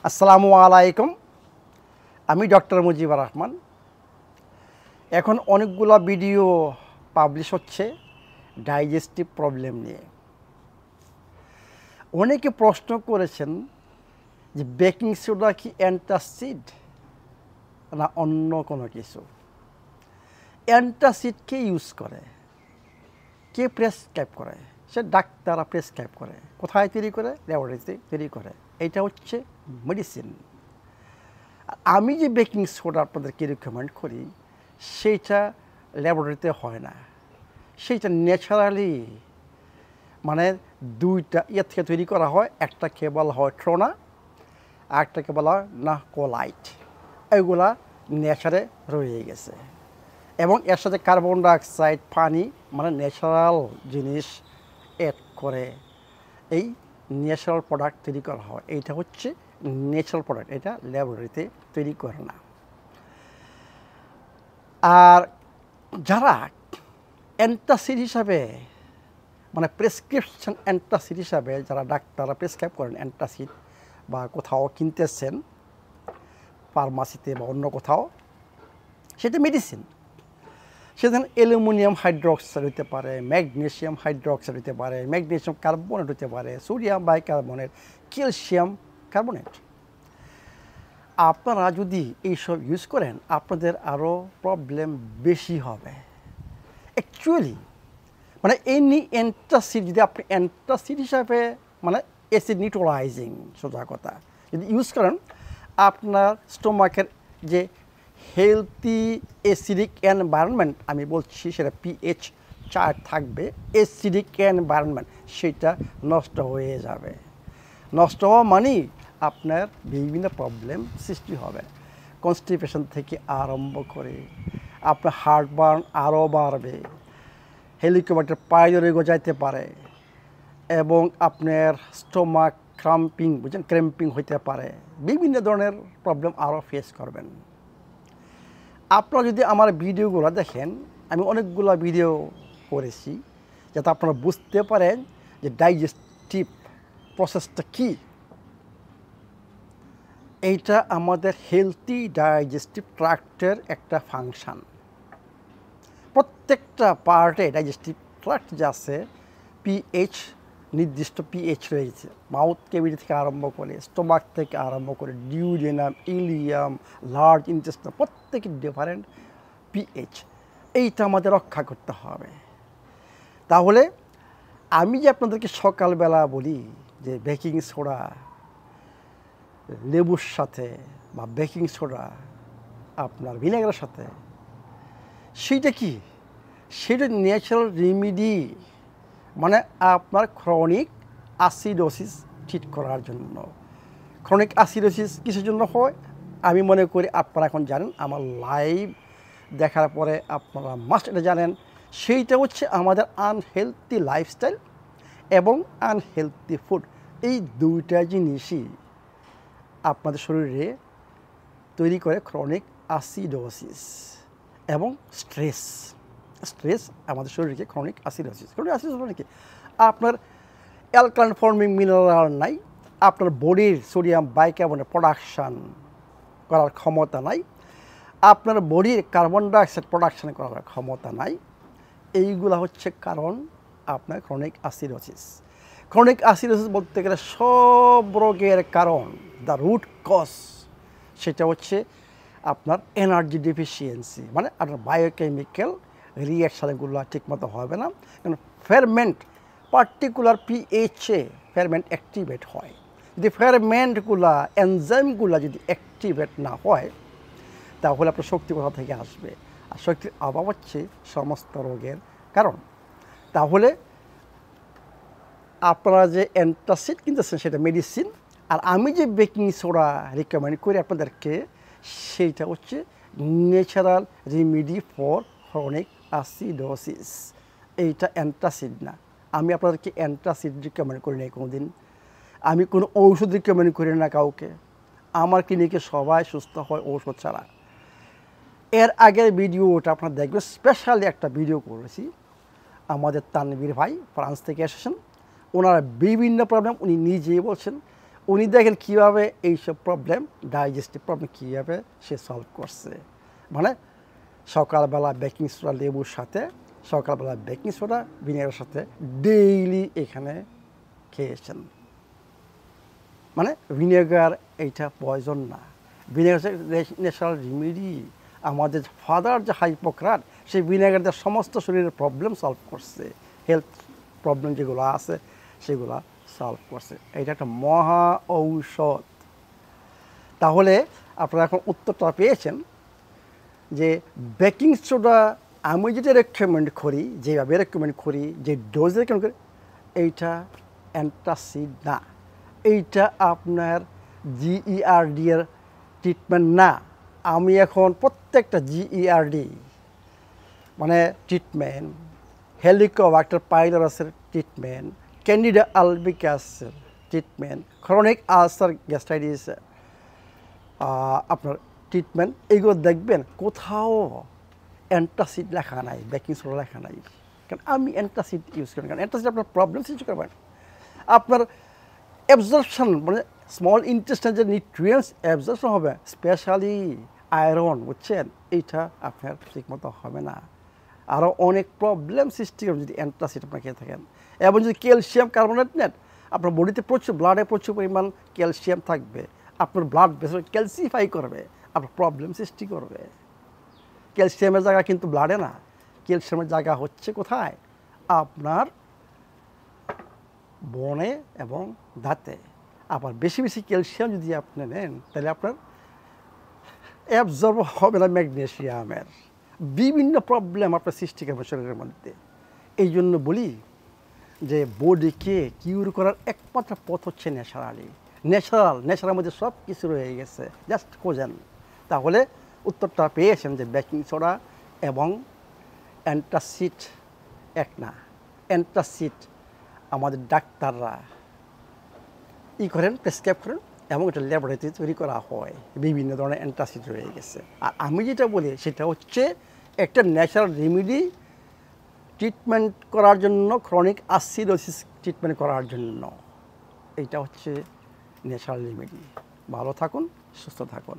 আসসালামু আলাইকুম। আমি ডক্টর মুজিবুর রহমান। এখন অনেকগুলো ভিডিও পাবলিশ হচ্ছে ডাইজেস্টিভ প্রবলেম নিয়ে। অনেকে প্রশ্ন করেছেন যে বেকিং সোডা কি অ্যান্টাসিড না অন্য কোনো কিছু। অ্যান্টাসিড কে ইউজ করে, কে প্রেসক্রাইব করে? সে ডাক্তাররা প্রেসক্রাইব করে। কোথায় তৈরি করে? ল্যাবরেটরিতে তৈরি করে। এইটা হচ্ছে মেডিসিন। আমি যে বেকিং সোডা আপনাদেরকে রিকমেন্ড করি সেইটা ল্যাবরেটরিতে হয় না, সেইটা ন্যাচারালি মানে দুইটা ইয়ে থেকে তৈরি করা হয়। একটাকে বলা হয় ট্রোনা, আরেকটাকে বলা হয় নাকোলাইট। এগুলা নেচারে রয়ে গেছে এবং এর সাথে কার্বন ডাইঅক্সাইড, পানি মানে ন্যাচারাল জিনিস অ্যাড করে এই ন্যাচারাল প্রোডাক্ট তৈরি করা হয়। এইটা হচ্ছে ন্যাচারাল প্রোডাক্ট, এটা ল্যাবরেটরিতে তৈরি করে না। আর যারা অ্যান্টাসিড হিসাবে মানে প্রেসক্রিপশন অ্যান্টাসিড হিসাবে যারা ডাক্তাররা প্রেসক্রাইব করেন অ্যান্টাসিড বা কোথাও কিনতেছেন ফার্মাসিতে বা অন্য কোথাও, সেটা মেডিসিন। সেখানে অ্যালুমিনিয়াম হাইড্রোক্সাইড হতে পারে, ম্যাগনেসিয়াম হাইড্রোক্সাইড হতে পারে, ম্যাগনেসিয়াম কার্বনেট হতে পারে, সোডিয়াম বাইকার্বনেট, ক্যালসিয়াম কার্বনেট। আপনারা যদি এইসব ইউজ করেন আপনাদের আরও প্রবলেম বেশি হবে। অ্যাকচুয়ালি মানে এনি অ্যান্টাসিড যদি আপনি অ্যান্টাসিড হিসাবে মানে অ্যাসিড নিউট্রালাইজিং সোজা কথা যদি ইউজ করেন, আপনার স্টোমাকের যে হেলদি অ্যাসিডিক এনভায়রনমেন্ট আমি বলছি সেটা পিএইচ 4 থাকবে, অ্যাসিডিক এনভায়রনমেন্ট সেটা নষ্ট হয়ে যাবে। নষ্ট হওয়া মানেই আপনার বিভিন্ন প্রবলেম সৃষ্টি হবে। কনস্টিপেশন থেকে আরম্ভ করে আপনার হার্টবার্ন আরও বাড়বে, হেলিকপ্টার পাইলরে গজাইতে পারে এবং আপনার স্টোমাক ক্রাম্পিং, বুঝছেন, ক্র্যাম্পিং হইতে পারে। বিভিন্ন ধরনের প্রবলেম আরও ফেস করবেন। আপনারা যদি আমার ভিডিওগুলো দেখেন, আমি অনেকগুলো ভিডিও করেছি যাতে আপনারা বুঝতে পারেন যে ডাইজেস্টিভ প্রসেসটা কী। এইটা আমাদের হেলদি ডাইজেস্টিভ ট্র্যাক্টের একটা ফাংশান। প্রত্যেকটা পার্টে ডাইজেস্টিভ ট্র্যাক্ট যা আছে পিএইচ, নির্দিষ্ট পিএইচ রয়েছে। মাউথ ক্যাভিটি থেকে আরম্ভ করে, স্টোমাক থেকে আরম্ভ করে, ডিউডেনাম, ইলিয়াম, লার্জ ইন্টেস্টাইন, প্রত্যেকের ডিফারেন্ট পিএইচ। এইটা আমাদের রক্ষা করতে হবে। তাহলে আমি যে আপনাদেরকে সকালবেলা বলি যে বেকিং সোডা লেবুর সাথে বা বেকিং সোডা আপনার ভিনেগারের সাথে, সেইটা কি? সেটা ন্যাচারাল রেমিডি, মানে আপনার ক্রনিক অ্যাসিডোসিস ঠিক করার জন্য। ক্রনিক অ্যাসিডোসিস কিসের জন্য হয় আমি মনে করি আপনারা এখন জানেন। আমার লাইভ দেখার পরে আপনারা মাস্ট এটা জানেন। সেইটা হচ্ছে আমাদের আনহেলথি লাইফস্টাইল এবং আনহেলথি ফুড। এই দুইটা জিনিসই আপনাদের শরীরে তৈরি করে ক্রনিক অ্যাসিডোসিস এবং স্ট্রেস। স্ট্রেস আমাদের শরীরকে ক্রনিক অ্যাসিডোসিস। ক্রনিক অ্যাসিডোসিস মানে কি? আপনার অ্যালকালাইন ফর্মিং মিনারেল নাই, আপনার বডির সোডিয়াম বাইকার্বনেট প্রোডাকশান করার ক্ষমতা নাই, আপনার বডির কার্বন ডাইঅক্সাইড প্রোডাকশান করার ক্ষমতা নাই। এইগুলা হচ্ছে কারণ আপনার ক্রনিক অ্যাসিডোসিস। ক্রনিক অ্যাসিডোসিস বলতে গেলে সব রোগের কারণ, দ্য রুট কজ, সেটা হচ্ছে আপনার এনার্জি ডেফিসিয়েন্সি, মানে আপনার বায়োকেমিক্যাল রিয়াকশানগুলো ঠিকমতো হবে না। কারণ ফেরমেন্ট পার্টিকুলার পিএইচে ফেরমেন্ট অ্যাক্টিভেট হয়। যদি ফেরমেন্টগুলা, এনজাইমগুলা যদি অ্যাক্টিভেট না হয় তাহলে আপনার শক্তি কোথা থেকে আসবে? আর শক্তির অভাব হচ্ছে সমস্ত রোগের কারণ। তাহলে আপনারা যে অ্যান্টাসিড কিনতেছেন সেটা মেডিসিন, আর আমি যে বেকিং সোডা রিকমেন্ড করি আপনাদেরকে সেইটা হচ্ছে natural remedy for chronic acidosis. এইটা অ্যান্টাসিড না। আমি আপনাদেরকে অ্যান্টাসিড রিকমেন্ড করি না কোনো দিন। আমি কোনো ঔষধ রিকমেন্ড করি না কাউকে। আমার ক্লিনিকে সবাই সুস্থ হয় ঔষধ ছাড়া। এর আগের ভিডিওটা আপনারা দেখবেন, স্পেশালি একটা ভিডিও করেছি। আমাদের তানবীর ভাই ফ্রান্স থেকে এসেছেন, ওনার বিভিন্ন প্রবলেম উনি নিজেই বলছেন উনি দেখেন কীভাবে এইসব প্রবলেম ডাইজেস্টিভ প্রবলেম কীভাবে সে সলভ করছে। মানে সকালবেলা বেকিং সোডা লেবুর সাথে, সকালবেলা বেকিং সোডা ভিনেগারের সাথে ডেইলি এখানে খেয়েছেন। মানে ভিনেগার এইটা পয়জন না, ভিনেগার হচ্ছে ন্যাচারাল রেমেডি। আমাদের ফাদার যে হাইপোক্রাট, সেই ভিনেগার দিয়ে সমস্ত শরীরের প্রবলেম সলভ করছে, হেলথ প্রবলেম যেগুলো আছে সেগুলো সলভ করছে। এটা একটা মহা ঔষধ। তাহলে আপনারা এখন উত্তরটা পেয়েছেন যে বেকিং সোডা আমি যেটা রেকমেন্ড করি, যেভাবে রেকমেন্ড করি, যে ডোজে রেকমেন্ড করি, এইটা অ্যান্টাসিড না, এইটা আপনার GERD এর ট্রিটমেন্ট না। আমি এখন প্রত্যেকটা GERD মানে ট্রিটমেন্ট, হেলিকোব্যাক্টার পাইলোরাসের ট্রিটমেন্ট, ক্যান্ডিডা আলবিকাসের ট্রিটমেন্ট, ক্রনিক আলসার গ্যাস্ট্রাইটিস আপনার ট্রিটমেন্ট, এগুলো দেখবেন কোথাও অ্যান্টাসিড লেখা নাই, বেকিং সোডা লেখা নাই। কারণ আমি অ্যান্টাসিড ইউজ করি, কারণ অ্যান্টাসিড আপনার প্রবলেম সৃষ্টি করবেন। আপনার অ্যাবজর্পশন মানে স্মল ইন্টেস্টাইন যে নিউট্রিয়েন্টস অ্যাবজর্পশন হবে, স্পেশালি আয়রন, বুঝছেন, এইটা আপনার ঠিকমতো হবে না। আরও অনেক প্রবলেম সৃষ্টি করবে যদি অ্যান্টাসিড আপনার খেয়ে থাকেন। এবং যদি ক্যালসিয়াম কার্বনেট নেন, আপনার বডিতে প্রচুর, ব্লাডে প্রচুর পরিমাণ ক্যালসিয়াম থাকবে, আপনার ব্লাড ভেসেল ক্যালসিফাই করবে, আপনার প্রবলেম সৃষ্টি করবে। ক্যালসিয়ামের জায়গা কিন্তু ব্লাডে না, ক্যালসিয়ামের জায়গা হচ্ছে কোথায়? আপনার বনে এবং দাঁতে। আবার বেশি বেশি ক্যালসিয়াম যদি আপনি নেন, তাহলে আপনার অ্যাবজর্ব হবে না ম্যাগনেসিয়ামের, বিভিন্ন প্রবলেম আপনার সৃষ্টি করবে শরীরের মধ্যে। এই জন্য বলি যে বডিকে কিউর করার একমাত্র পথ হচ্ছে ন্যাচারালি। ন্যাচারাল মধ্যে সব কিছু রয়ে গেছে, জাস্ট খোঁজেন। তাহলে উত্তরটা পেয়েছেন যে বেকিং সোডা এবং অ্যান্টাসিড এক না। অ্যান্টাসিড আমাদের ডাক্তাররা করেন, প্রেসক্রাইব করেন, এবং এটা ল্যাবরেটরিতে তৈরি করা হয়, বিভিন্ন ধরনের অ্যান্টাসিড রয়ে গেছে। আর আমি যেটা বলি সেটা হচ্ছে একটা ন্যাচারাল রেমেডি ট্রিটমেন্ট করার জন্য, ক্রনিক অ্যাসিডোসিস ট্রিটমেন্ট করার জন্য। এইটা হচ্ছে ন্যাচারাল রেমেডি। ভালো থাকুন, সুস্থ থাকুন।